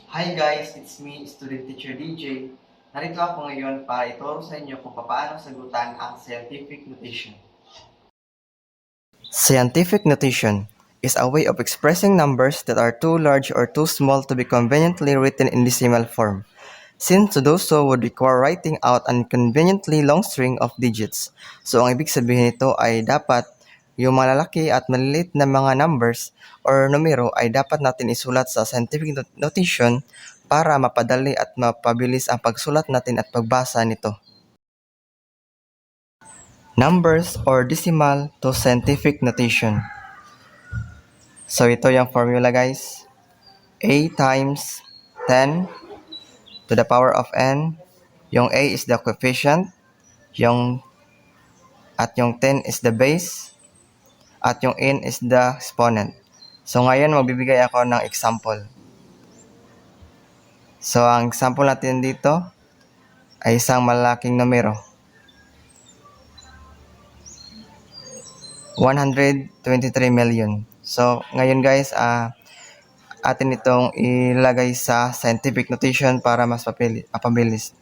Hi guys, it's me, student teacher DJ. Narito ako ngayon para ituro sa inyo kung paano sagutan ang scientific notation. Scientific notation is a way of expressing numbers that are too large or too small to be conveniently written in decimal form, since to do so would require writing out an inconveniently long string of digits. So ang ibig sabihin nito ay dapat yung malalaki at maliliit na mga numbers or numero ay dapat natin isulat sa scientific notation para mapadali at mapabilis ang pagsulat natin at pagbasa nito. Numbers or decimal to scientific notation. So ito yung formula guys. A times 10 to the power of n. Yung A is the coefficient, yung 10 is the base, at yung n is the exponent. So ngayon magbibigay ako ng example. So ang example natin dito ay isang malaking numero. 123 million. So ngayon guys, atin itong ilagay sa scientific notation para mas mapabilis.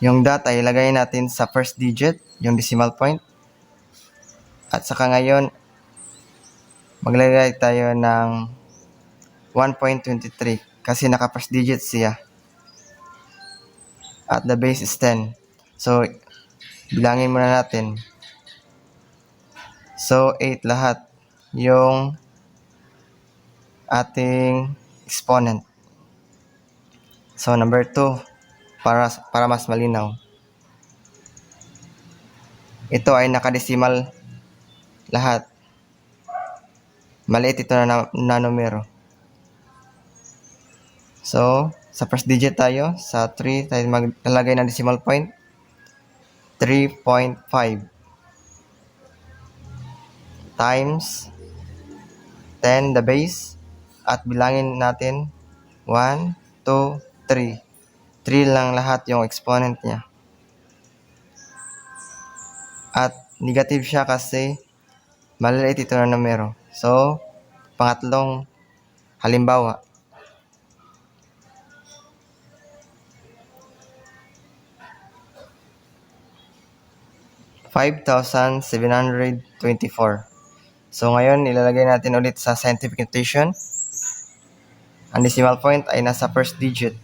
Yung dot ay ilagay natin sa first digit, yung decimal point. At saka ngayon, maglagay tayo ng 1.23 kasi naka first digit siya. At the base is 10. So, bilangin muna natin. So, 8 lahat yung ating exponent. So, number 2, para mas malinaw. Ito ay nakadesimal lahat. Maliit ito na numero. So, sa first digit tayo, sa 3 tayo maglalagay ng decimal point. 3.5 times 10 the base at bilangin natin 1, 2, 3. 3 lang lahat yung exponent niya. At negative siya kasi maliliit ito na numero. So, pangatlong halimbawa. $5,724. So ngayon, ilalagay natin ulit sa scientific notation. Ang decimal point ay nasa first digit.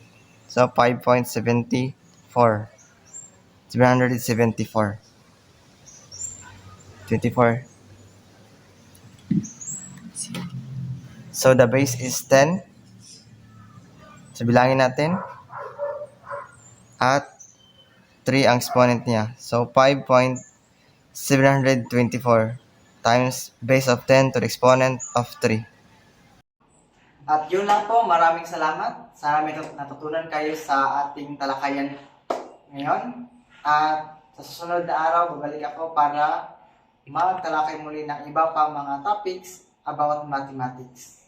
So 5.74. 774. 24. So the base is 10. So bilangin natin. At 3 ang exponent niya. So 5.724 times base of 10 to the exponent of 3. At yun lang po, maraming salamat. Sana may natutunan kayo sa ating talakayan ngayon. At sa susunod na araw, babalik ako para magtalakay muli ng iba pa mga topics about mathematics.